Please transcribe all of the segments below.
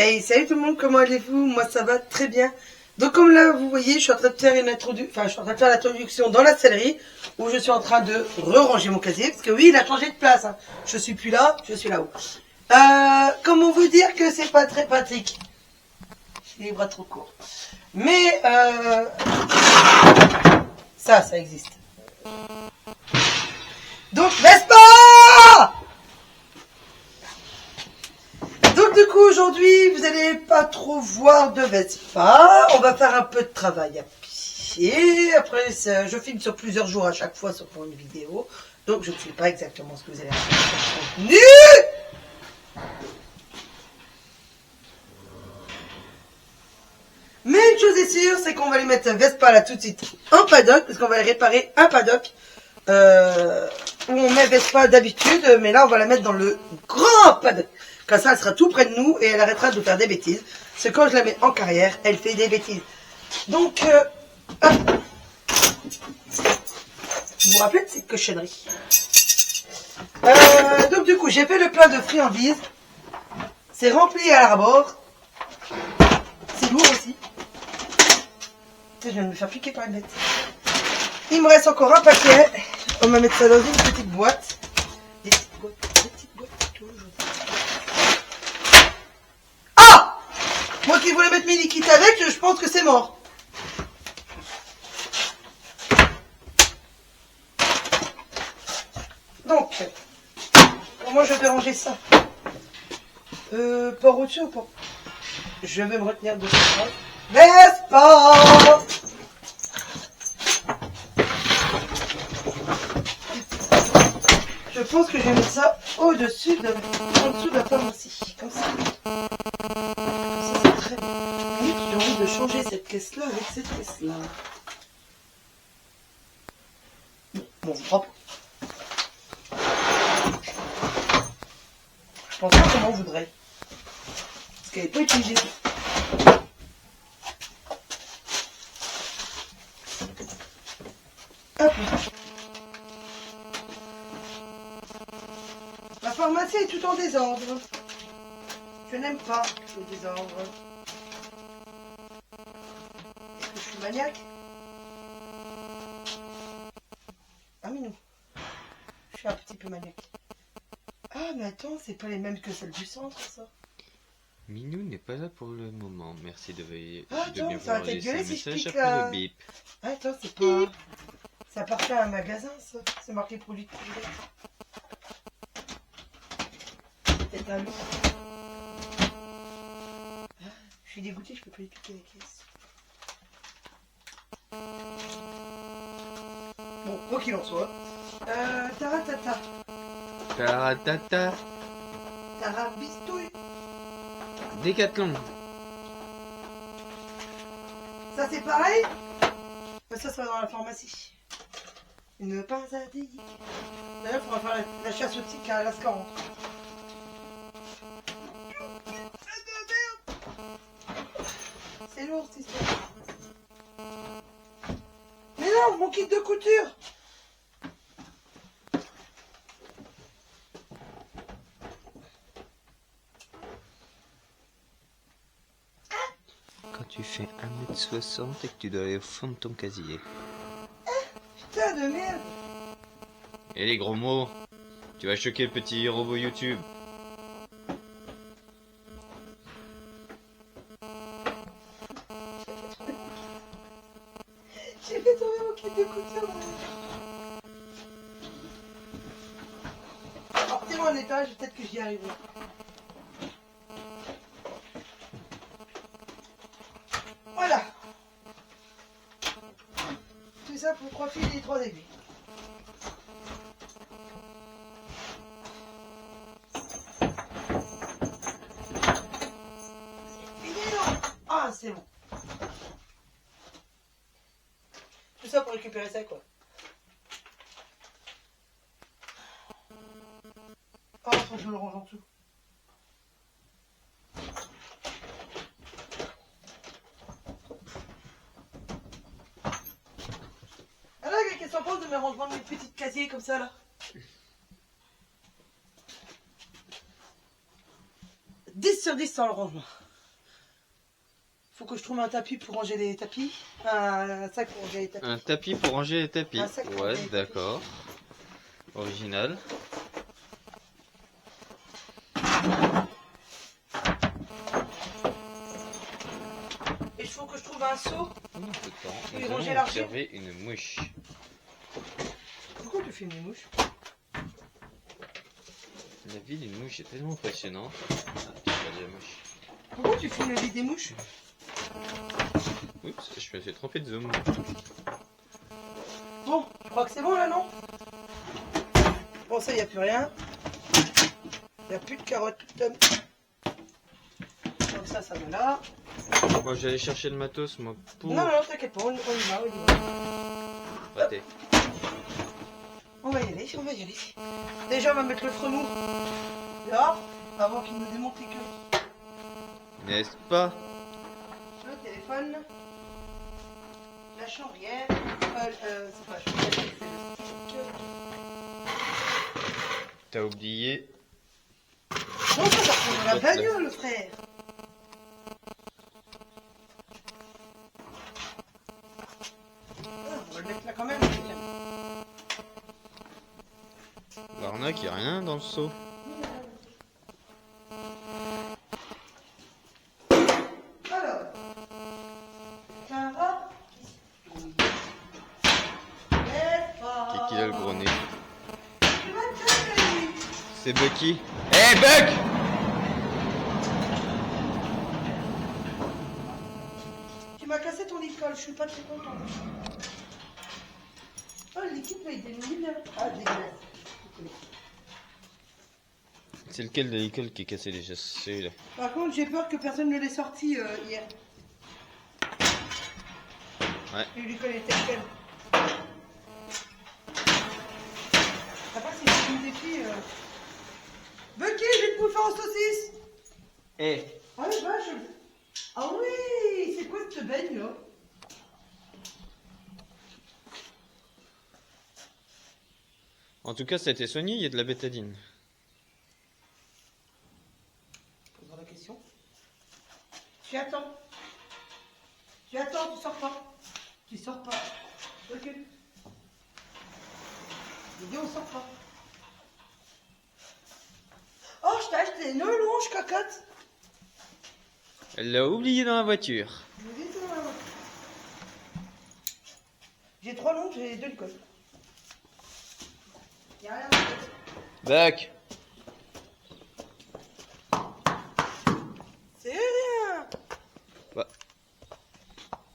Hey, salut tout le monde, comment allez-vous? Moi ça va très bien. Donc comme là vous voyez, je suis en train de faire l'introduction dans la sellerie où je suis en train de re-ranger mon casier parce que oui, il a changé de place. Hein. Je suis plus là, je suis là-haut. Comment vous dire que c'est pas très pratique? J'ai les bras trop courts. Mais ça existe. Donc Vespa! Donc du coup aujourd'hui vous n'allez pas trop voir de Vespa, on va faire un peu de travail à pied, après je filme sur plusieurs jours à chaque fois pour une vidéo, donc je ne sais pas exactement ce que vous allez faire comme contenu. Mais une chose est sûre, c'est qu'on va lui mettre un Vespa là tout de suite en paddock, parce qu'on va réparer un paddock où on met Vespa d'habitude, mais là on va la mettre dans le grand paddock. Comme ça, elle sera tout près de nous et elle arrêtera de faire des bêtises. Parce que quand je la mets en carrière, elle fait des bêtises. Donc, hop. Vous vous rappelez de cette cochonnerie? Donc du coup, j'ai fait le plein de friandises. C'est rempli à l'arbord. C'est lourd aussi. Je viens de me faire piquer par une bête. Il me reste encore un paquet. On va mettre ça dans une petite boîte. Des petites boîtes. Moi qui voulais mettre mes liquides avec, je pense que c'est mort. Donc, comment je vais ranger ça? Pas au-dessus ou pas? Je vais me retenir de ça. Vespa! Je pense que je vais mettre ça au-dessus en dessous de la pharmacie. Comme ça. C'est très bien. J'ai envie de changer cette caisse-là avec cette caisse-là. Bon, hop. Je pense pas comment on voudrait. Parce qu'elle n'est pas utilisée. Hop. La pharmacie est tout en désordre. Je n'aime pas le désordre. Est-ce que je suis maniaque? Ah mais non. Je suis un petit peu maniaque. Ah mais attends, c'est pas les mêmes que celles du centre ça. Minou n'est pas là pour le moment. Merci de bien Attends, ça va vouloir laisser un gueuler si je message pique après la... le bip. Attends, c'est pas... Ça appartient à un magasin ça. C'est marqué produit de privé. C'est un loup. Je suis dégoûtée, je peux pas y piquer la caisse. Bon, quoi qu'il en soit. Taratata. Taratata. Tarabistouille. Décathlon. Ça c'est pareil. Mais ça va dans la pharmacie. Une pince à dés. D'ailleurs, il faudra faire la chasse au tic à l'Asca. C'est lourd cette histoire. Mais non, mon kit de couture. Quand tu fais 1m60 et que tu dois aller au fond de ton casier. Putain de merde. Et les gros mots, tu vas choquer le petit robot YouTube. J'ai fait tomber mon kit de couture. Portez-moi en étage, peut-être que j'y arriverai. Voilà. Tout ça pour 3 fils et 3 aiguilles. Ah, c'est bon. Tout ça pour récupérer ça, quoi. Oh, faut que je le range en dessous. Alors, qu'est-ce qu'on pense de mes rangements de mes petites casiers comme ça, là? 10 sur 10 sans le rangement. Faut que je trouve un tapis pour ranger les tapis. Un sac pour ranger les tapis. Un tapis pour ranger les tapis. Un sac pour Ouais, ranger les d'accord. Original. Et il faut que je trouve un seau. Pendant ce temps, Oui, nous ranger allons l'argile. observer une mouche. Pourquoi tu filmes les mouches? La vie d'une mouche est tellement impressionnante. Ah, tu vois la mouche. Pourquoi tu filmes la vie des mouches? Oups, je me suis trompé de zoom. Bon, je crois que c'est bon là, non? Bon, ça, il n'y a plus rien. Il n'y a plus de carottes. Donc ça va là. Moi j'allais chercher le matos, moi, pour Non, non, t'inquiète pas, on y va, on y va. rater. On va y aller, on va y aller. Déjà, on va mettre le fremou dehors, avant qu'il nous démonte les queues. N'est-ce pas? Le téléphone. La chambrière. C'est pas la chambrière, c'est le stick. T'as oublié? Non, ça va prendre la bagnole, frère. On va le mettre là quand même. L'arnaque, il n'y a rien dans le seau. Alors, ça va? Qui a le gros nez? Tu vas te calmer. C'est Bucky. Eh Buck! Tu m'as cassé ton licol, je suis pas très content. Oh, l'équipe là, il dénouille bien. Ah, dégueulasse. C'est lequel de l'école qui est cassé déjà? Celui-là. Par contre, j'ai peur que personne ne l'ait sorti hier. Ouais. Et l'école était pleine. À part si c'est une des filles. Bucky, je vais te bouffer en saucisse. Eh! Ah oui, vache. Ah oui, c'est quoi cette baigne là? En tout cas, ça a été soigné, il y a de la bétadine. Pose-moi la question. Tu attends. Tu attends, tu sors pas. Tu sors pas. Recule. J'ai dit, on sort pas. Oh, je t'ai acheté une longe, cocotte. Elle l'a oublié dans la voiture. Je vous dis tout, maman. J'ai 3 longes, j'ai 2 licoles. Y'a rien. Buck! C'est rien. Bah.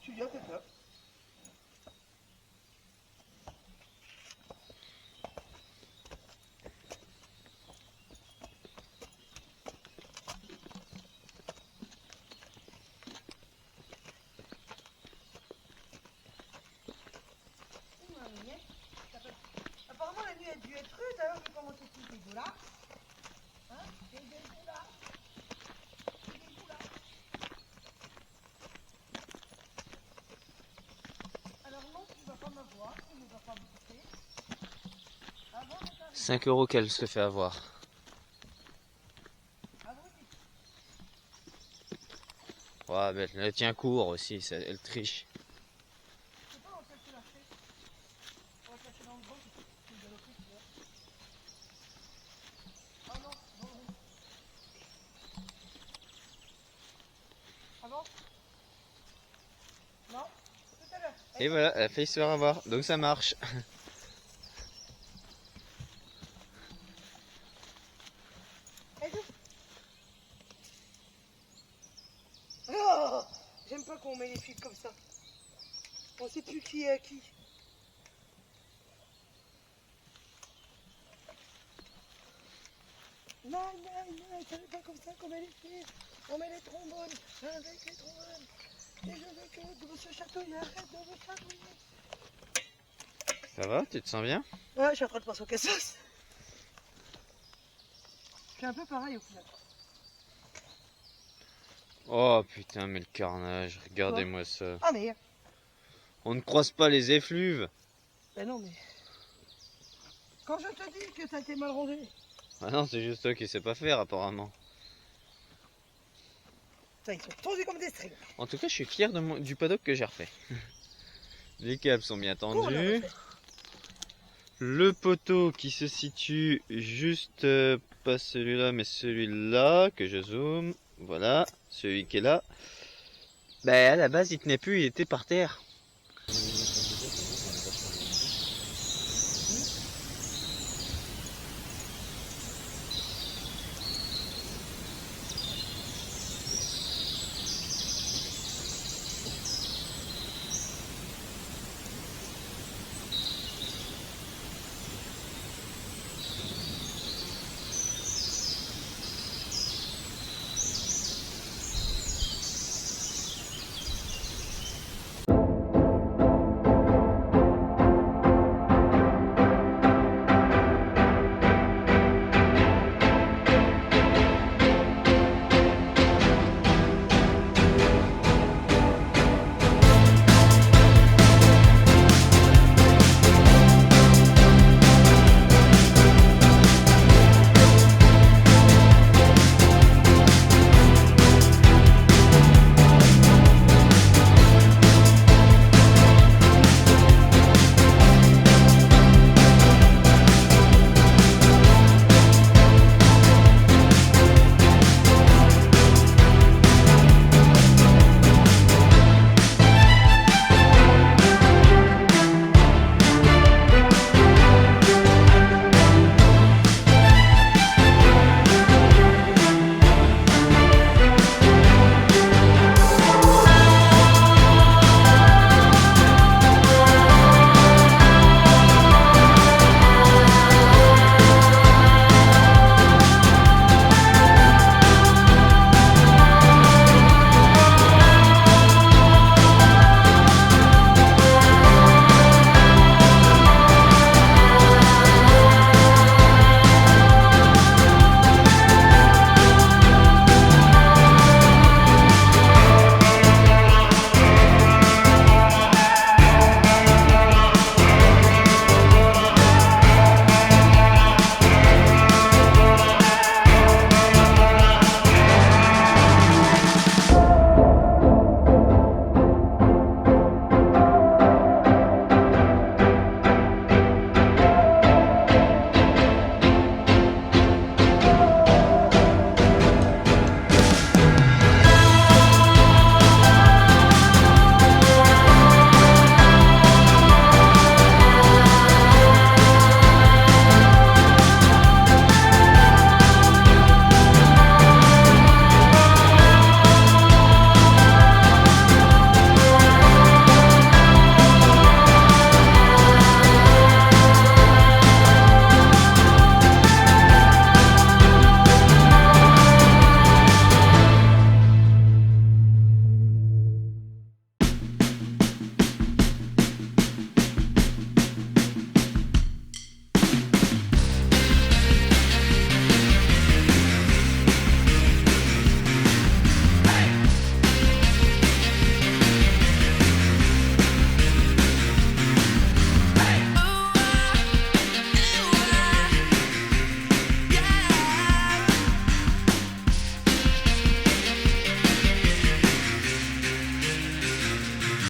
Tu viens, fais peur. Apparemment la nuit a dû être rude, alors que comment c'est tout dégueulasse. Hein? C'est dégueulasse. C'est dégueulasse. Alors non, tu vas pas m'avoir, tu ne vas pas me bouffer. Avant de t'arriver. 5 € qu'elle se fait avoir. Ouais, mais elle tient court aussi, elle triche. Je sais pas en quel tu l'as fait. On va chercher dans le banc, c'est de l'autre côté. Ah non, non, non. Ah bon? Non? Tout à l'heure. Et voilà, elle a failli se faire avoir, donc ça marche. Oh, j'aime pas qu'on met les fils comme ça. On sait plus qui est à qui. Non, ça n'est pas comme ça qu'on met les fils. On met les trombones avec les trombones. Et je veux que de ce chatouiller, arrête de me chatouiller. Ça va, tu te sens bien? Ouais, je suis en train de penser au cassos. Je fais un peu pareil au final. Oh putain, mais le carnage, regardez-moi ça. Ah mais... On ne croise pas les effluves. Ben non mais... Quand je te dis que ça a été mal rangé. Ah non, c'est juste toi qui sais pas faire apparemment. Putain, ils sont tendus comme des strings. En tout cas, je suis fier du paddock que j'ai refait. Les câbles sont bien tendus. Le poteau qui se situe juste pas celui-là, mais celui-là que je zoome. Voilà, celui qui est là. Ben à la base, il tenait plus, il était par terre.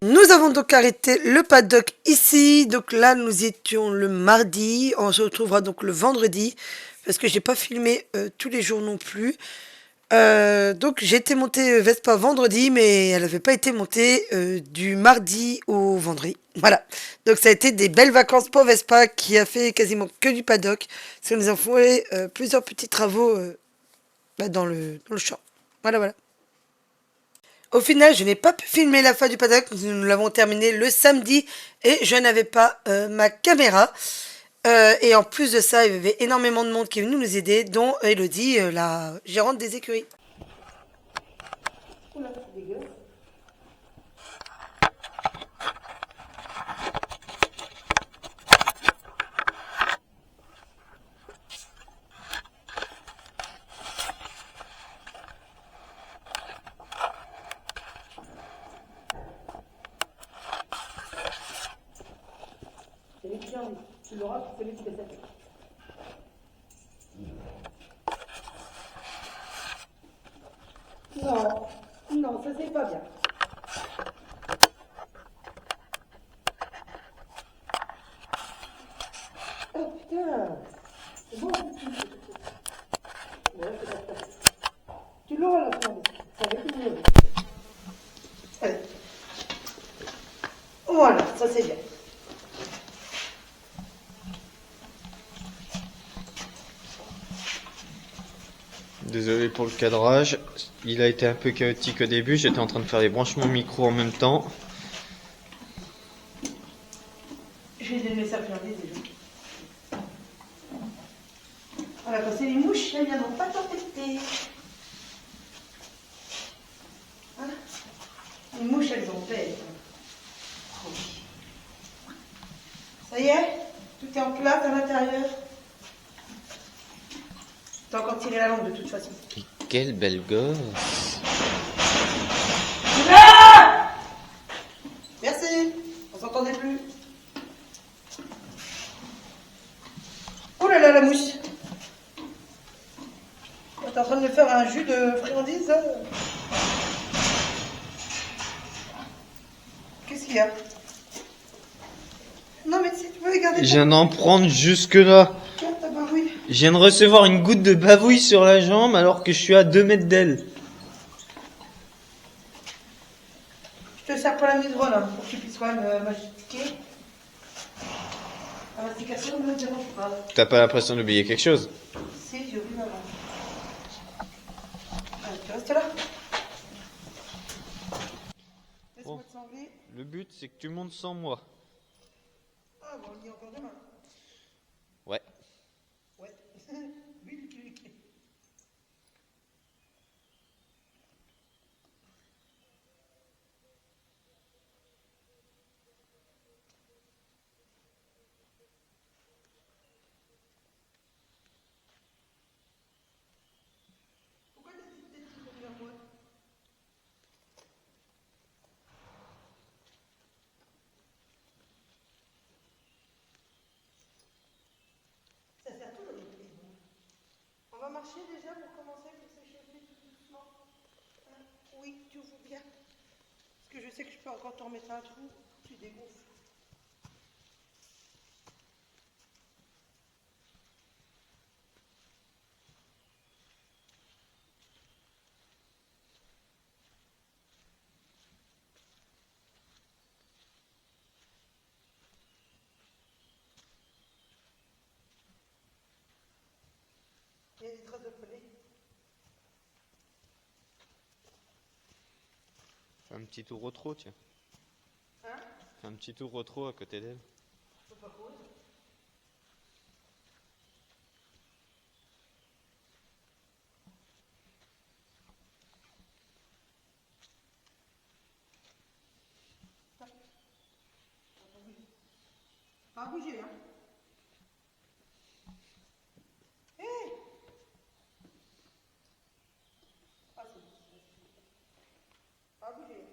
Nous avons donc arrêté le paddock ici. Donc là, nous étions le mardi. On se retrouvera donc le vendredi. Parce que j'ai pas filmé tous les jours non plus. Donc j'ai été montée Vespa vendredi. Mais elle n'avait pas été montée du mardi au vendredi. Voilà. Donc ça a été des belles vacances pour Vespa. Qui a fait quasiment que du paddock. Parce que nous avons fait plusieurs petits travaux dans le champ. Voilà, voilà. Au final, je n'ai pas pu filmer la fin du paddock. Nous l'avons terminé le samedi et je n'avais pas ma caméra. Et en plus de ça, il y avait énormément de monde qui est venu nous aider, dont Elodie, la gérante des écuries. Oula, c'est dégueu. Tu l'auras, c'est celui qui fait ça. Non, non, ça c'est pas bien. Oh putain, c'est bon. Ouais, c'est pas ça. Tu l'auras la fin. Ça va être mieux. Allez. Voilà, ça c'est bien. Désolé pour le cadrage, il a été un peu chaotique au début, j'étais en train de faire les branchements micro en même temps. J'ai des messages regardez déjà. Voilà, quand c'est les mouches, elles ne viendront pas t'embêter. Hein? Les mouches, elles ont peur. Oh oui. Ça y est? Tout est en place à l'intérieur? T'as encore tiré la lampe de toute façon. Et quelle belle gosse! Ah! Merci, on s'entendait plus. Oh là là, la mouche. T'es en train de me faire un jus de friandise là? Qu'est-ce qu'il y a? Non mais si tu peux regarder. Je viens d'en prendre jusque là. Regarde ta barbouille. Je viens de recevoir une goutte de bavouille sur la jambe alors que je suis à 2 mètres d'elle. Je te sers pour la migraine hein, pour que tu puisses quand même mastiquer. La mastication ne me dérange pas. T'as pas l'impression d'oublier quelque chose? Si, j'ai oublié ma langue. Allez, tu restes là. Laisse-moi te sangler. Le but c'est que tu montes sans moi. Ah bon, on y est encore demain. Ouais. Ouais. Oui, clic. Pourquoi t'as décidé de te vers moi? Ça sert tout le monde. On va marcher déjà pour commencer, pour s'échauffer tout doucement. Hein? Oui, tu ouvres bien. Parce que je sais que je peux encore te remettre un trou. Tu dégonfles. Il y a des traces de poney. Fais un petit tour au trot, tiens. Hein? Fais un petit tour au trot à côté d'elle. Je peux pas courir. Pas bouger, hein? Hé! Ah, pas bouger.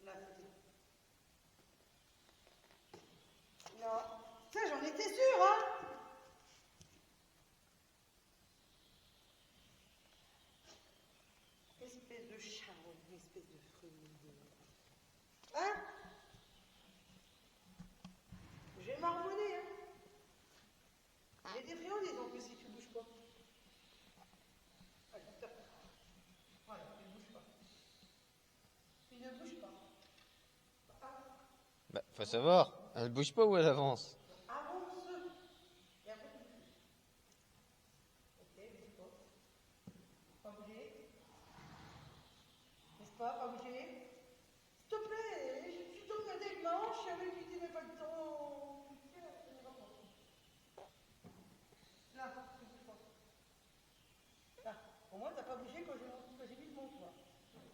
Là, c'était. Non. Ça, j'en étais sûre, hein? Espèce de chat, espèce de fruit. Hein? J'ai marmonné, hein? J'ai des friandises en plus si tu bouges pas. Allez, stop. Voilà, tu ne bouges pas. Tu ne bouges pas. Bah, faut savoir, elle bouge pas ou elle avance? Avance. Et après, tu bouges. Ok, bouge pas. Pas bouger. N'est-ce pas? Pas bouger. S'il te plaît, tu tournes avec ma hanche avec qui tu n'as pas le temps. Putain, ça ne va pas. Là, tu bouges pas. Là, au moins, t'as pas bougé quand j'ai mis le mon toi.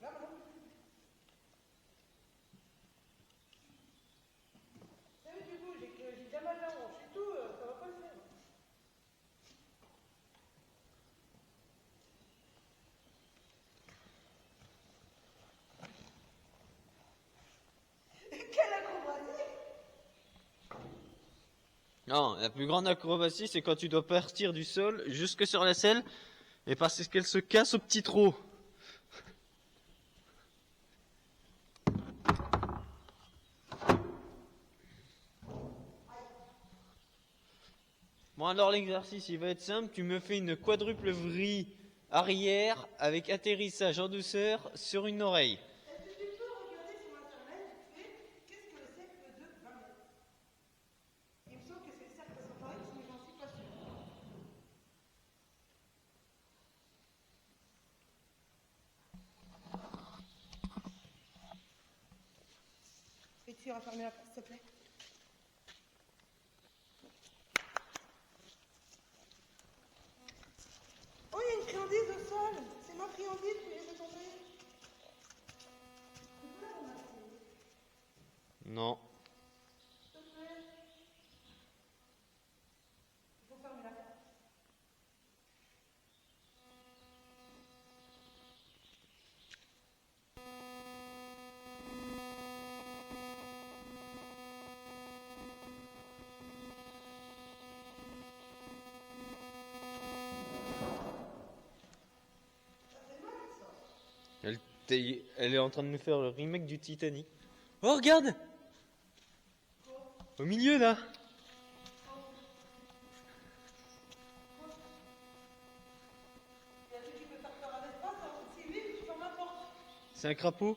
Là, maintenant, tu bouges. T'as vu, tu bouges et que j'ai déjà mal la hanche et tout, ça va pas le faire. Quelle acrobatie! Non, la plus grande acrobatie, c'est quand tu dois partir du sol jusque sur la selle et parce qu'elle se casse au petit trot. Bon alors l'exercice il va être simple, tu me fais une quadruple vrille arrière avec atterrissage en douceur sur une oreille. Est-ce que tu peux regarder sur internet qu'est-ce que le cercle de 20 mètres? Il me semble que c'est le cercle de 100 mètres, mais j'en suis pas sûre. Et tu iras fermer la porte, s'il te plaît. Oh, il y a une friandise au sol. C'est ma friandise que j'ai fait tomber. Non. S'il te plaît. Il faut fermer la porte. Elle est en train de nous faire le remake du Titanic. Oh regarde! Au milieu là! Il y a celui qui peut faire peur à l'espace, c'est lui qui ferme la porte. C'est un crapaud?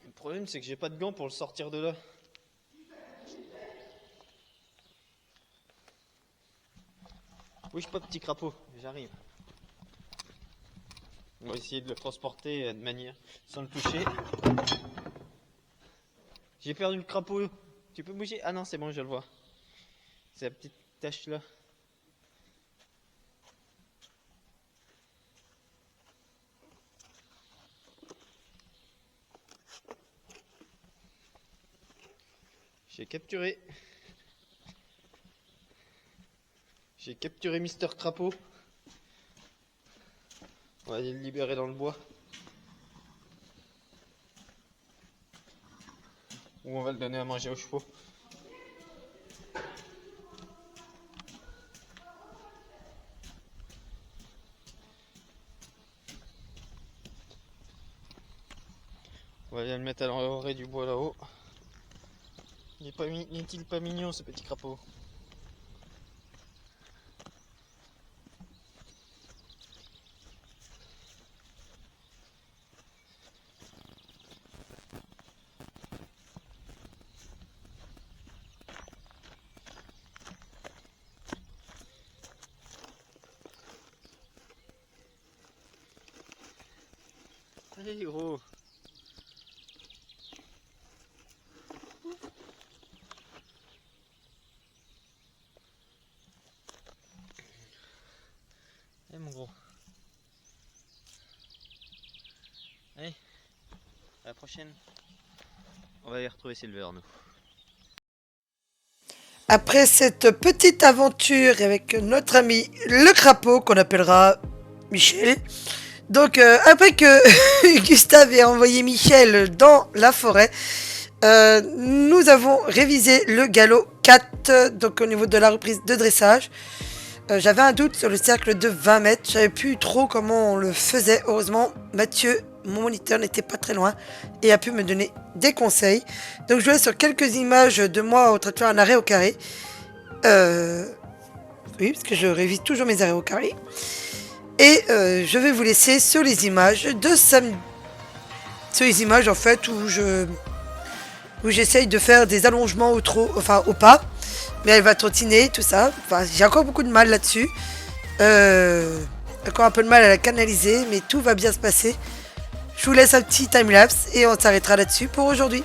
Le problème c'est que j'ai pas de gants pour le sortir de là. Bouge pas petit crapaud, j'arrive. On va essayer de le transporter de manière sans le toucher. J'ai perdu le crapaud. Tu peux bouger? Ah non c'est bon je le vois. C'est la petite tache là. J'ai capturé. J'ai capturé Mister Crapaud. On va aller le libérer dans le bois. Ou on va le donner à manger aux chevaux. On va aller le mettre à l'orée du bois là-haut. N'est-il pas mignon ce petit crapaud? Allez gros. Allez mon gros. Allez, à la prochaine. On va aller retrouver Silver nous. Après cette petite aventure avec notre ami le crapaud qu'on appellera Michel. Donc après que Gustave ait envoyé Michel dans la forêt, nous avons révisé le galop 4, donc au niveau de la reprise de dressage. J'avais un doute sur le cercle de 20 mètres, je savais plus trop comment on le faisait. Heureusement, Mathieu, mon moniteur, n'était pas très loin et a pu me donner des conseils. Donc je vais sur quelques images de moi en train de faire un arrêt au carré. Oui, parce que je révise toujours mes arrêts au carré. Et je vais vous laisser sur les images de samedi. Sur les images en fait où j'essaye de faire des allongements au pas. Mais elle va trottiner, tout ça. Enfin, j'ai encore beaucoup de mal là-dessus. Encore un peu de mal à la canaliser, mais tout va bien se passer. Je vous laisse un petit time-lapse et on s'arrêtera là-dessus pour aujourd'hui.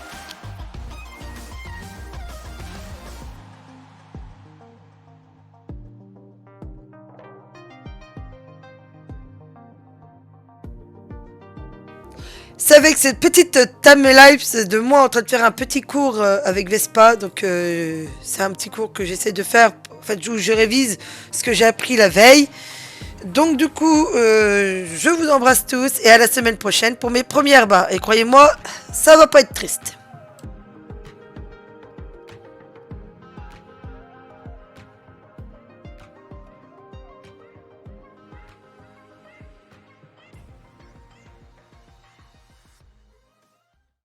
C'est avec cette petite time-lapse de moi en train de faire un petit cours avec Vespa. Donc c'est un petit cours que j'essaie de faire, en fait, où je révise ce que j'ai appris la veille. Donc du coup, je vous embrasse tous et à la semaine prochaine pour mes premières barres. Et croyez-moi, ça va pas être triste.